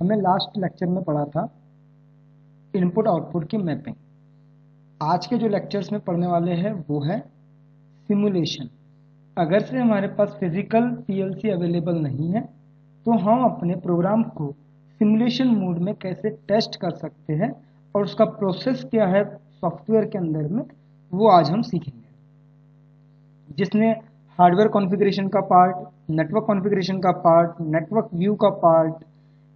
हमने last lecture में पढ़ा था इनपुट आउटपुट की मैपिंग। आज के जो लेक्चर्स में पढ़ने वाले हैं वो है सिमुलेशन। अगर से हमारे पास फिजिकल पीएलसी अवेलेबल नहीं है तो हम अपने प्रोग्राम को सिमुलेशन मोड में कैसे टेस्ट कर सकते हैं और उसका प्रोसेस क्या है सॉफ्टवेयर के अंदर में, वो आज हम सीखेंगे। जिसने हार्डवेयर कॉन्फ़िगरेशन का पार्ट, नेटवर्क कॉन्फ़िगरेशन का पार्ट, नेटवर्क व्यू का पार्ट,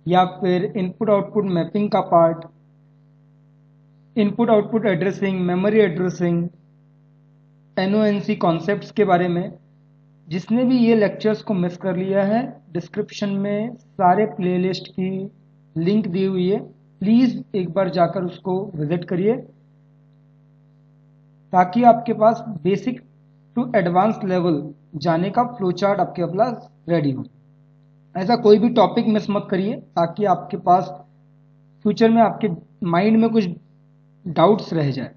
या फिर इनपुट आउटपुट मैपिंग का part, input output addressing, memory addressing, NONC concepts के बारे में, जिसने भी ये लेक्चर्स को मिस कर लिया है, डिस्क्रिप्शन में सारे प्लेलिस्ट की लिंक दी हुई है। प्लीज एक बार जाकर उसको विजिट करिए ताकि आपके पास बेसिक टू एडवांस लेवल जाने का फ्लो चार्ट आपके पास रेडी हो। ऐसा कोई भी टॉपिक मिस मत करिए ताकि आपके पास फ्यूचर में आपके माइंड में कुछ डाउट्स रह जाए।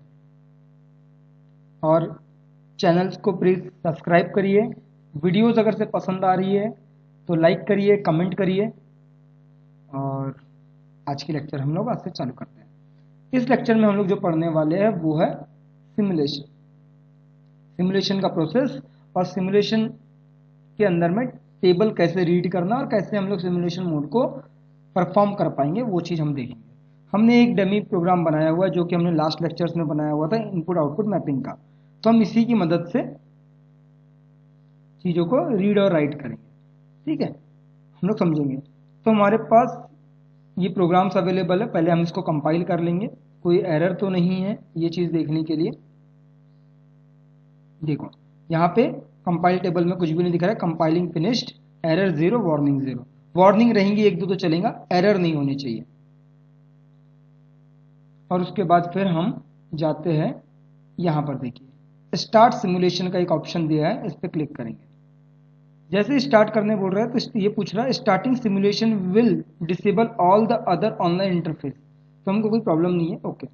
और चैनल्स को प्लीज सब्सक्राइब करिए। वीडियोस अगर से पसंद आ रही है तो लाइक करिए, कमेंट करिए। और आज की लेक्चर हम लोग आज से चालू करते हैं। इस लेक्चर में हम लोग जो पढ़ने वाले हैं वो है सिमुलेशन, सिमुलेशन का प्रोसेस और सिमुलेशन के अंदर में टेबल कैसे रीड करना और कैसे हम लोग सिमुलेशन मोड को परफॉर्म कर पाएंगे, वो चीज़ हम देखेंगे। हमने एक डमी प्रोग्राम बनाया हुआ है जो कि हमने लास्ट लेक्चर्स में बनाया हुआ था इनपुट आउटपुट मैपिंग का, तो हम इसी की मदद से चीज़ों को रीड और राइट करेंगे। ठीक है, हम लोग समझेंगे। तो हमारे पास ये प्रोग्राम्स अवेलेबल है। पहले हम इसको कंपाइल कर लेंगे, कोई एरर तो नहीं है ये चीज़ देखने के लिए। देखो यहाँ पे कंपाइल टेबल में कुछ भी नहीं दिख रहा है। Compiling finished, error 0, warning 0। Warning रहेंगी एक दो तो चलेगा, एरर नहीं होनी चाहिए। और उसके बाद फिर हम जाते हैं यहाँ पर, देखिए स्टार्ट सिमुलेशन का एक ऑप्शन दिया है, इस पर क्लिक करेंगे। जैसे स्टार्ट करने बोल रहा है तो ये पूछ रहा है starting simulation will disable all the other online interface. तो हमको कोई प्रॉब्लम नहीं है, ओके।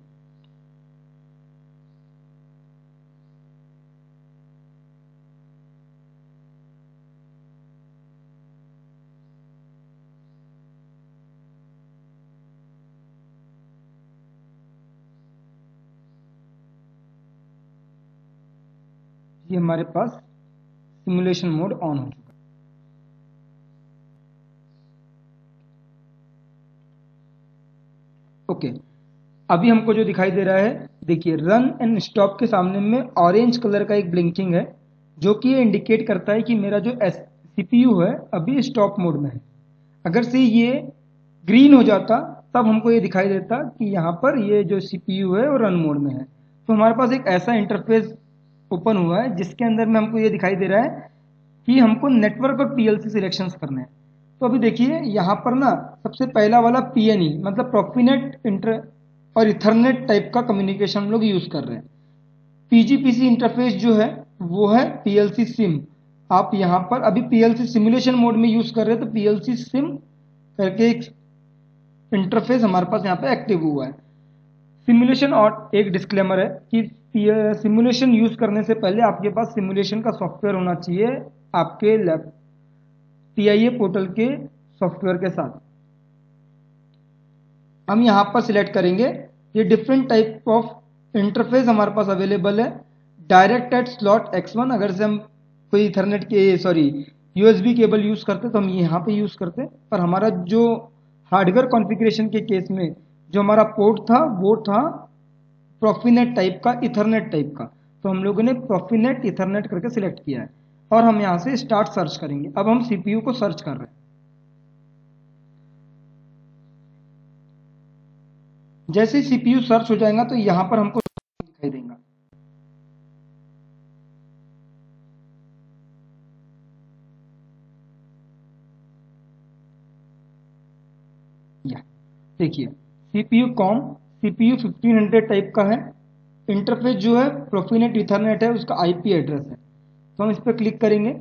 ये हमारे पास सिमुलेशन मोड ऑन हो चुका है। ओके, अभी हमको जो दिखाई दे रहा है, देखिए रन एंड स्टॉप के सामने में ऑरेंज कलर का एक ब्लिंकिंग है जो कि ये इंडिकेट करता है कि मेरा जो सीपीयू है अभी स्टॉप मोड में है। अगर से ये ग्रीन हो जाता तब हमको ये दिखाई देता कि यहाँ पर ये जो सीपीयू है वो रन मोड में है। तो हमारे पास एक ऐसा इंटरफेस ओपन हुआ है जिसके अंदर में हमको ये दिखाई दे रहा है कि हमको नेटवर्क और पीएलसी सिलेक्शंस करने हैं। तो अभी देखिए यहाँ पर ना सबसे पहला वाला पीएनई मतलब प्रोफिनेट इंटर और इथरनेट टाइप का कम्युनिकेशन हम लोग यूज कर रहे हैं। पीजीपीसी इंटरफेस जो है वो है पीएलसी सिम। आप यहाँ पर अभी पीएलसी सिमुलेशन मोड में यूज कर रहे हैं तो पीएलसी सिम करके एक इंटरफेस हमारे पास यहाँ पे एक्टिव हुआ है। सिमुलेशन, और एक डिस्क्लेमर है कि सिमुलेशन यूज करने से पहले आपके पास सिमुलेशन का सॉफ्टवेयर होना चाहिए आपके लैब टीआईए पोर्टल के सॉफ्टवेयर के साथ। हम यहाँ पर सिलेक्ट करेंगे, ये डिफरेंट टाइप ऑफ इंटरफेस हमारे पास अवेलेबल है। डायरेक्ट एट स्लॉट X1, अगर से हम कोई इथरनेट के यूएसबी केबल यूज करते तो हम यहाँ पे यूज करते। पर हमारा जो हार्डवेयर कॉन्फ़िगरेशन के केस में जो हमारा पोर्ट था वो था प्रोफिनेट टाइप का, इथरनेट टाइप का। तो हम लोगों ने प्रोफिनेट इथरनेट करके सिलेक्ट किया है और हम यहाँ से स्टार्ट सर्च करेंगे। अब हम सीपीयू को सर्च कर रहे हैं। जैसे ही सीपीयू सर्च हो जाएगा तो यहाँ पर हमको दिखाई देगा। देखिए सीपीयू कॉम सीपीयू 1500 टाइप का है। इंटरफेस जो है प्रोफिनेट इथरनेट है, उसका आईपी एड्रेस है। तो हम इस पर क्लिक करेंगे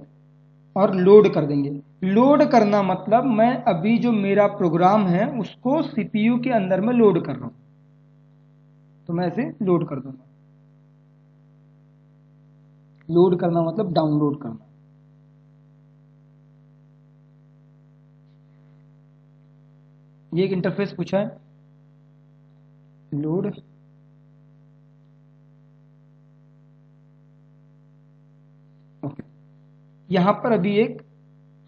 और लोड कर देंगे। लोड करना मतलब मैं अभी जो मेरा प्रोग्राम है उसको सीपीयू के अंदर में लोड कर रहा हूं। तो मैं इसे लोड कर दूंगा। लोड करना मतलब डाउनलोड करना। ये एक इंटरफेस पूछा है, लोड ओके। यहां पर अभी एक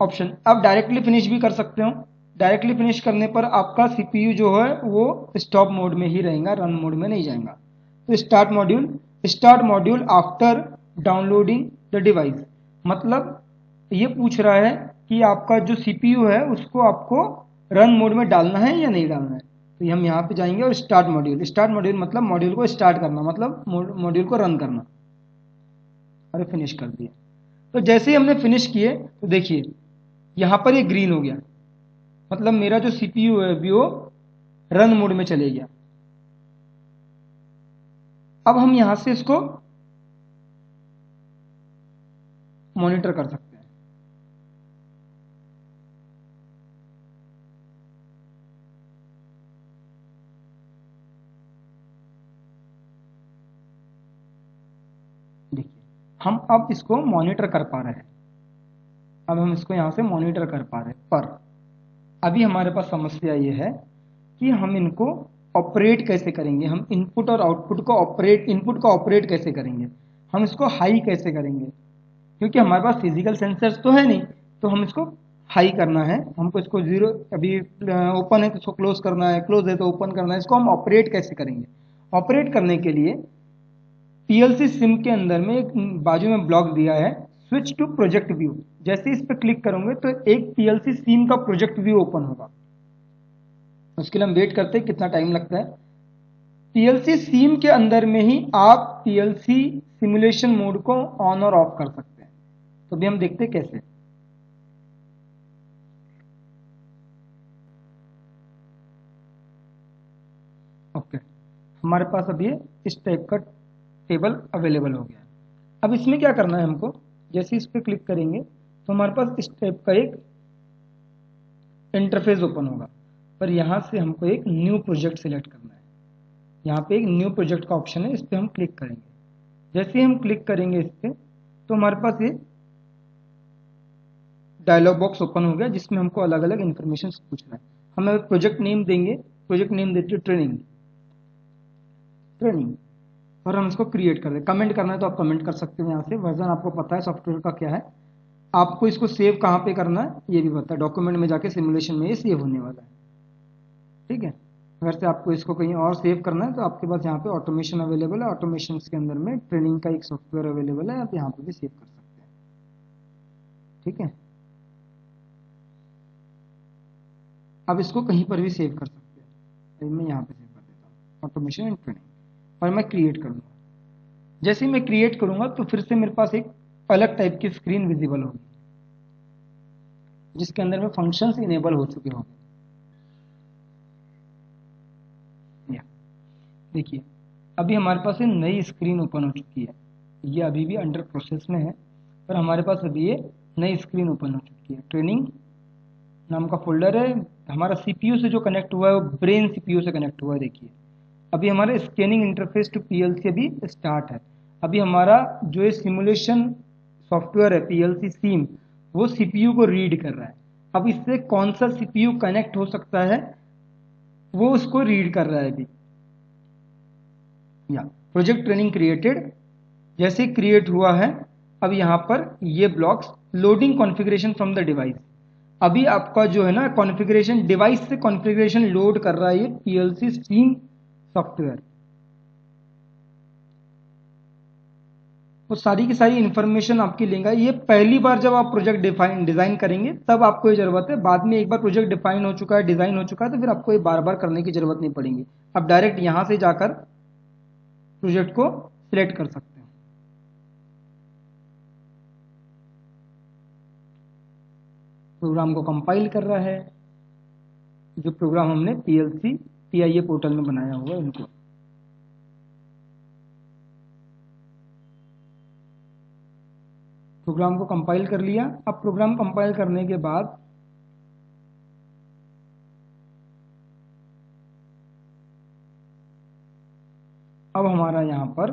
ऑप्शन, आप डायरेक्टली फिनिश भी कर सकते हो। डायरेक्टली फिनिश करने पर आपका सीपीयू जो है वो स्टॉप मोड में ही रहेगा, रन मोड में नहीं जाएगा। तो start module after downloading the device, मतलब ये पूछ रहा है कि आपका जो सीपीयू है उसको आपको रन मोड में डालना है या नहीं डालना है। तो हम यहाँ पे जाएंगे और स्टार्ट मॉड्यूल मतलब मॉड्यूल को स्टार्ट करना, मतलब मॉड्यूल को रन करना। अरे फिनिश कर दिया। तो जैसे ही हमने फिनिश किए तो देखिए यहां पर ये ग्रीन हो गया, मतलब मेरा जो सीपीयू है अभी वो रन मोड में चले गया। अब हम यहां से इसको मॉनिटर कर सकते हैं। देखिए हम अब इसको मॉनिटर कर पा रहे हैं, अब हम इसको यहां से मॉनिटर कर पा रहे हैं। पर अभी हमारे पास समस्या ये है कि हम इनको ऑपरेट कैसे करेंगे, हम इनपुट और आउटपुट को इनपुट को ऑपरेट कैसे करेंगे, हम इसको हाई कैसे करेंगे, क्योंकि हमारे पास फिजिकल सेंसर्स तो है नहीं। तो हम इसको हाई करना है, हमको इसको जीरो, अभी ओपन है तो इसको क्लोज करना है, क्लोज है तो ओपन करना है। इसको हम ऑपरेट कैसे करेंगे? ऑपरेट करने के लिए पीएलसी सिम के अंदर में एक बाजू में ब्लॉक दिया है, स्विच टू प्रोजेक्ट व्यू। जैसे इस पर क्लिक करोगे तो एक पीएलसी सिम का प्रोजेक्ट व्यू ओपन होगा। उसके लिए हम वेट करते हैं कितना टाइम लगता है। पीएलसी सीम के अंदर में ही आप पीएलसी सिमुलेशन मोड को ऑन और ऑफ कर सकते हैं। तो अभी हम देखते हैं कैसे। ओके, हमारे पास अभी इस टाइप का टेबल अवेलेबल हो गया। अब इसमें क्या करना है हमको, जैसे इस पर क्लिक करेंगे तो हमारे पास इस टाइप का एक इंटरफेस ओपन होगा। पर यहां से हमको एक न्यू प्रोजेक्ट सिलेक्ट करना है। यहाँ पे एक न्यू प्रोजेक्ट का ऑप्शन है, इस पर हम क्लिक करेंगे। जैसे ही हम क्लिक करेंगे इस पर तो हमारे पास ये डायलॉग बॉक्स ओपन हो गया, जिसमें हमको अलग अलग इन्फॉर्मेशन पूछना है। हम प्रोजेक्ट नेम देंगे, प्रोजेक्ट नेम देते ट्रेनिंग ट्रेनिंग, और हम इसको क्रिएट कर दें। कमेंट करना है तो आप कमेंट कर सकते हो। यहाँ से वर्जन आपको पता है सॉफ्टवेयर का क्या है, आपको इसको सेव कहाँ पे करना है ये भी पता है। डॉक्यूमेंट में जाके सिमुलेशन में ये सेव होने वाला है, ठीक है। अगर से आपको इसको कहीं और सेव करना है तो आपके पास यहाँ पे ऑटोमेशन अवेलेबल है, ऑटोमेशन के अंदर में ट्रेनिंग का एक सॉफ्टवेयर अवेलेबल है, आप यहाँ पे भी सेव कर सकते हैं, ठीक है। आप इसको कहीं पर भी सेव कर सकते हैं। मैं यहाँ पे सेव कर देता हूँ ऑटोमेशन एंड ट्रेनिंग, और मैं क्रिएट करूँगा। जैसे ही मैं क्रिएट करूंगा तो फिर से मेरे पास एक अलग टाइप की स्क्रीन विजिबल होगी, जिसके अंदर में फंक्शंस इनेबल हो चुके होंगे। देखिए अभी हमारे पास एक नई स्क्रीन ओपन हो चुकी है, ये अभी भी अंडर प्रोसेस में है, पर हमारे पास अभी ये नई स्क्रीन ओपन हो चुकी है। ट्रेनिंग नाम का फोल्डर है, हमारा सीपीयू से जो कनेक्ट हुआ है वो ब्रेन सीपीयू से कनेक्ट हुआ है। देखिए अभी हमारा स्कैनिंग इंटरफेस टू पीएलसी अभी स्टार्ट है। अभी हमारा जो ये सिमुलेशन सॉफ्टवेयर है पीएलसी सीम, वो सीपीयू को रीड कर रहा है। अब इससे कौन सा सीपीयू कनेक्ट हो सकता है वो उसको रीड कर रहा है अभी। या प्रोजेक्ट ट्रेनिंग क्रिएटेड, जैसे क्रिएट हुआ है अब यहाँ पर ये blocks loading configuration from the device. अभी आपका जो है ना कॉन्फ़िगरेशन, डिवाइस से कॉन्फ़िगरेशन लोड कर रहा है ये पीएलसी स्ट्रीम सॉफ्टवेयर। वो सारी की सारी इंफॉर्मेशन आपकी लेगा। ये पहली बार जब आप प्रोजेक्ट डिजाइन करेंगे तब आपको ये जरूरत है। बाद में एक बार प्रोजेक्ट डिफाइन हो चुका है, डिजाइन हो चुका है, तो फिर आपको ये बार बार करने की जरूरत नहीं पड़ेगी। आप डायरेक्ट यहां से जाकर प्रोजेक्ट को सिलेक्ट कर सकते हैं। प्रोग्राम को कंपाइल कर रहा है, जो प्रोग्राम हमने पीएलसी टीआईए पोर्टल में बनाया हुआ है उनको। प्रोग्राम को कंपाइल कर लिया। अब प्रोग्राम कंपाइल करने के बाद अब हमारा यहां पर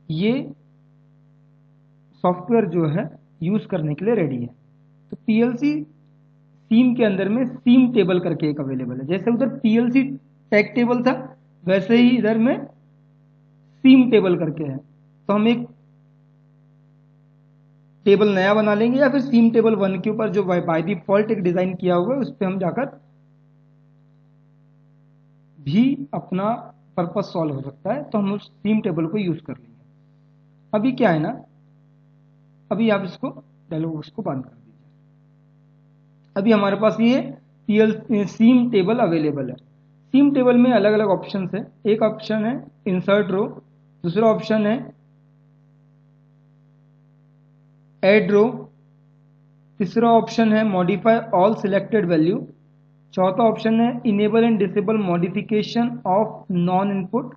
ये सॉफ्टवेयर जो है यूज करने के लिए रेडी है। तो पीएलसी सीम के अंदर में सीम टेबल करके एक अवेलेबल है। जैसे उधर पीएलसी टैग टेबल था, वैसे ही इधर में सीम टेबल करके है। तो हम एक टेबल नया बना लेंगे, या फिर सीम टेबल 1 के ऊपर जो बाय डिफॉल्ट एक डिजाइन किया हुआ है उस पर हम जाकर भी अपना पर्पस सॉल्व हो सकता है। तो हम उस सीम टेबल को यूज कर लेंगे। अभी क्या है ना, अभी आप इसको डायलॉग बॉक्स को बंद कर दीजिए। अभी हमारे पास ये सीम टेबल अवेलेबल है। सीम टेबल में अलग अलग ऑप्शन है। एक ऑप्शन है इंसर्ट रो, दूसरा ऑप्शन है ऐड रो, तीसरा ऑप्शन है मॉडिफाई ऑल सिलेक्टेड वैल्यू, चौथा ऑप्शन है enable and disable modification of non input,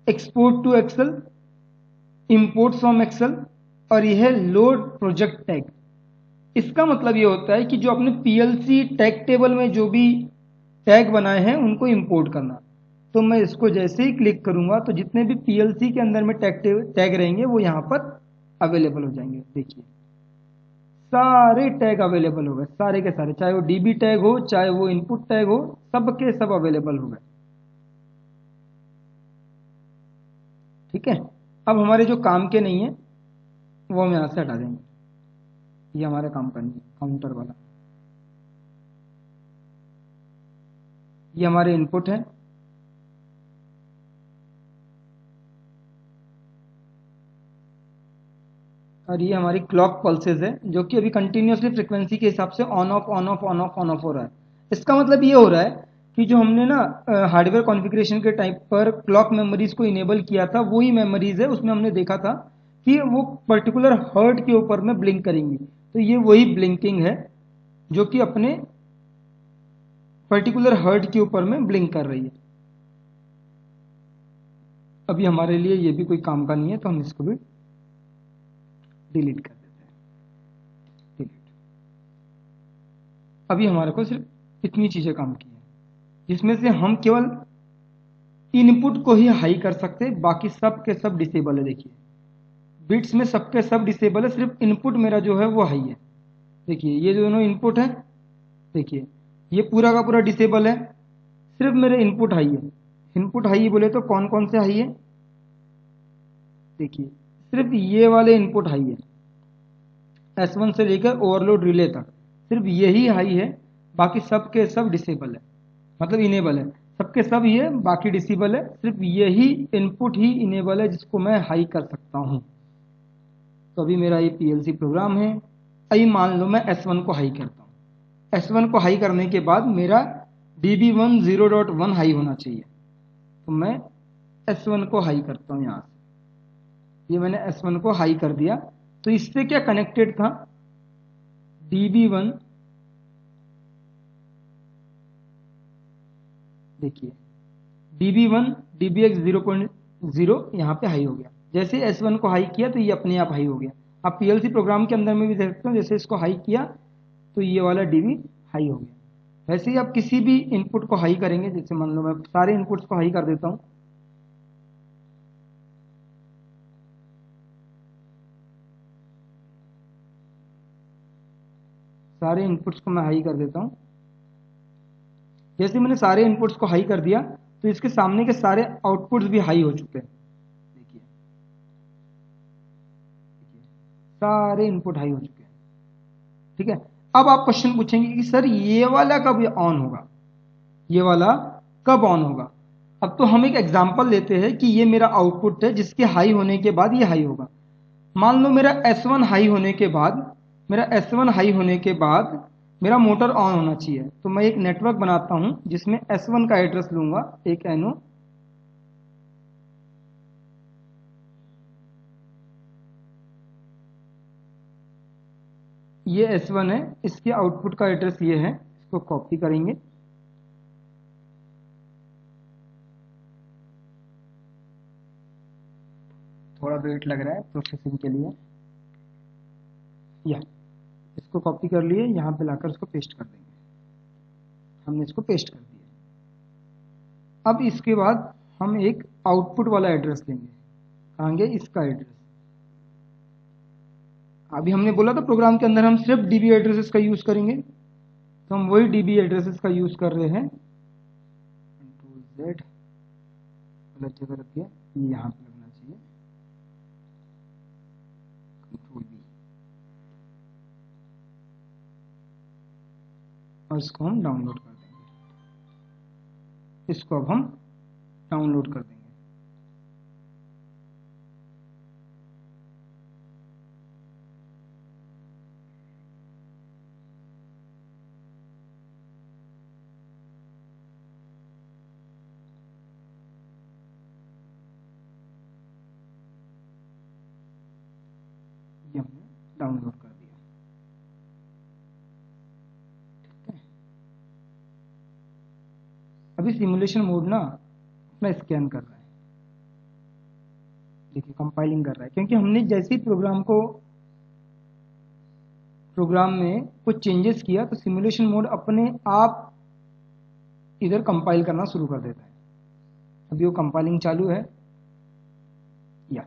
export to Excel, import from Excel, और यह है लोड प्रोजेक्ट टैग। इसका मतलब ये होता है कि जो अपने पीएलसी टैग टेबल में जो भी टैग बनाए हैं उनको इंपोर्ट करना। तो मैं इसको जैसे ही क्लिक करूंगा तो जितने भी पीएलसी के अंदर में टैग रहेंगे वो यहां पर अवेलेबल हो जाएंगे। देखिए सारे टैग अवेलेबल हो गए, सारे के सारे, चाहे वो डीबी टैग हो चाहे वो इनपुट टैग हो, सब के सब अवेलेबल हो गए। ठीक है, अब हमारे जो काम के नहीं है वो हम यहां से हटा देंगे। ये हमारे काम का नहीं है, काउंटर वाला। ये हमारे इनपुट है, और ये हमारी क्लॉक पल्सेस है जो कि अभी कंटिन्यूसली फ्रीक्वेंसी के हिसाब से on off on off on off on off हो रहा है। इसका मतलब ये हो रहा है कि जो हमने ना हार्डवेयर कॉन्फ़िगरेशन के टाइप पर क्लॉक मेमोरीज को इनेबल किया था वही मेमोरीज है। उसमें हमने देखा था कि वो पर्टिकुलर हर्ट के ऊपर में ब्लिंक करेंगी। तो ये वही ब्लिंकिंग है जो कि अपने पर्टिकुलर हर्ट के ऊपर में ब्लिंक कर रही है। अभी हमारे लिए ये भी कोई काम का नहीं है तो हम इसको भी डिलीट कर देते हैं। डिलीट। अभी हमारे को सिर्फ इतनी चीजें काम की है जिसमें से हम केवल इनपुट को ही हाई कर सकते हैं, बाकी सब के सब डिसेबल है। देखिए बिट्स में सबके सब डिसेबल है, सिर्फ इनपुट मेरा जो है वो हाई है। देखिए ये दोनों इनपुट है, देखिए ये पूरा का पूरा डिसेबल है, सिर्फ मेरे इनपुट हाई है। इनपुट हाई बोले तो कौन कौन से हाई है, देखिए सिर्फ ये वाले इनपुट हाई है, S1 से लेकर ओवरलोड रिले तक सिर्फ यही हाई है, बाकी सब के सब डिसेबल है, मतलब इनेबल है। सबके सब ये बाकी डिसेबल है, सिर्फ यही इनपुट ही इनेबल है जिसको मैं हाई कर सकता हूं। तो अभी मेरा ये पीएलसी प्रोग्राम है। अभी मान लो मैं S1 को हाई करता हूं। S1 को हाई करने के बाद मेरा DB1 0.1 हाई होना चाहिए। तो मैं S1 को हाई करता हूं यहां से। ये मैंने S1 को हाई कर दिया। तो इससे क्या कनेक्टेड था, DB1, देखिए DB1 DBX 0.0 यहां पे हाई हो गया। जैसे S1 को हाई किया तो ये अपने आप हाई हो गया। आप पीएलसी प्रोग्राम के अंदर में भी देख सकते हो, जैसे इसको हाई किया तो ये वाला DB हाई हो गया। वैसे ही आप किसी भी इनपुट को हाई करेंगे, जैसे मान लो मैं सारे इनपुट्स को हाई कर देता हूं, सारे इनपुट्स को मैं हाई कर देता हूं। जैसे मैंने सारे इनपुट्स को हाई कर दिया तो इसके सामने के सारे आउटपुट्स भी हाई हो चुके हैं। देखिए सारे इनपुट हाई हो चुके हैं। ठीक है, अब आप क्वेश्चन पूछेंगे कि सर ये वाला कब ऑन होगा, ये वाला कब ऑन होगा। अब तो हम एक एग्जांपल लेते हैं कि ये मेरा आउटपुट है जिसके हाई होने के बाद ये हाई होगा। मान लो मेरा S1 हाई होने के बाद, मेरा S1 हाई होने के बाद मेरा मोटर ऑन होना चाहिए। तो मैं एक नेटवर्क बनाता हूं जिसमें S1 का एड्रेस लूंगा, एक NO, ये S1 है, इसके आउटपुट का एड्रेस ये है। इसको कॉपी करेंगे, थोड़ा वेट लग रहा है प्रोसेसिंग के लिए। या इसको कॉपी कर लिए, यहां पे लाकर इसको पेस्ट कर देंगे। हमने इसको पेस्ट कर दिया। अब इसके बाद हम एक आउटपुट वाला एड्रेस लेंगे, कहेंगे इसका एड्रेस अभी हमने बोला था प्रोग्राम के अंदर हम सिर्फ डीबी एड्रेसेस का यूज करेंगे, तो हम वही डीबी एड्रेसेस का यूज कर रहे हैं। Ctrl Z, गलत जगह रख दिया, यहाँ पे लगना चाहिए, Ctrl V, और इसको हम डाउनलोड कर देंगे। इसको अब हम डाउनलोड कर देंगे। ये हमने डाउनलोड कर दिया। ठीक है, अभी सिमुलेशन मोड ना अपना स्कैन कर रहा है, देखिए कंपाइलिंग कर रहा है, क्योंकि हमने जैसे ही प्रोग्राम में कुछ चेंजेस किया तो सिमुलेशन मोड अपने आप इधर कंपाइल करना शुरू कर देता है। अभी वो कंपाइलिंग चालू है। या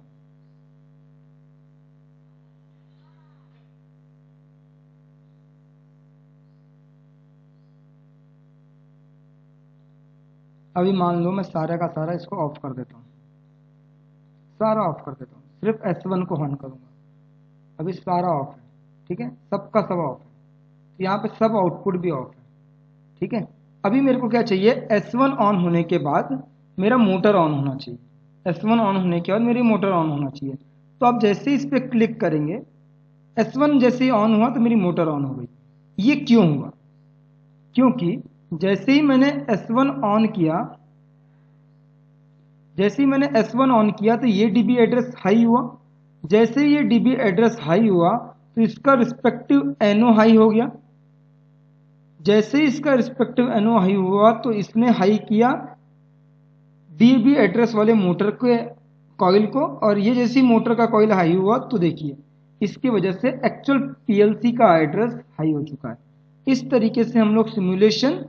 अभी मान लो मैं सारा का सारा इसको ऑफ कर देता हूँ, सारा ऑफ कर देता हूँ, सिर्फ S1 को ऑन करूंगा। अभी सारा ऑफ है, ठीक है, सबका सब ऑफ है, तो यहाँ पे सब आउटपुट भी ऑफ है। ठीक है, अभी मेरे को क्या चाहिए, S1 ऑन होने के बाद मेरा मोटर ऑन होना चाहिए। S1 ऑन होने के बाद मेरी मोटर ऑन होना चाहिए। तो आप जैसे ही इस पर क्लिक करेंगे, S1 जैसे ही ऑन हुआ तो मेरी मोटर ऑन हो गई। ये क्यों हुआ, क्योंकि जैसे ही मैंने S1 ऑन किया, जैसे ही मैंने S1 ऑन किया तो ये डीबी एड्रेस हाई हुआ। जैसे ही ये डीबी एड्रेस हाई हुआ तो इसका रिस्पेक्टिव एनओ हाई हो गया। जैसे ही इसका रिस्पेक्टिव एनओ हाई हुआ तो इसने हाई किया डीबी एड्रेस वाले मोटर के कॉइल को, और ये जैसी मोटर का कॉइल हाई हुआ तो देखिए इसकी वजह से एक्चुअल पीएलसी का एड्रेस हाई हो चुका है। इस तरीके से हम लोग सिमुलेशन,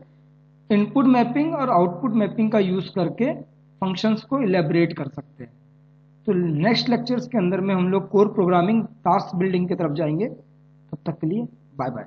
इनपुट मैपिंग और आउटपुट मैपिंग का यूज करके फंक्शंस को इलेबरेट कर सकते हैं। तो नेक्स्ट लेक्चर्स के अंदर में हम लोग कोर प्रोग्रामिंग टास्क बिल्डिंग की तरफ जाएंगे। तब तक के लिए बाय बाय।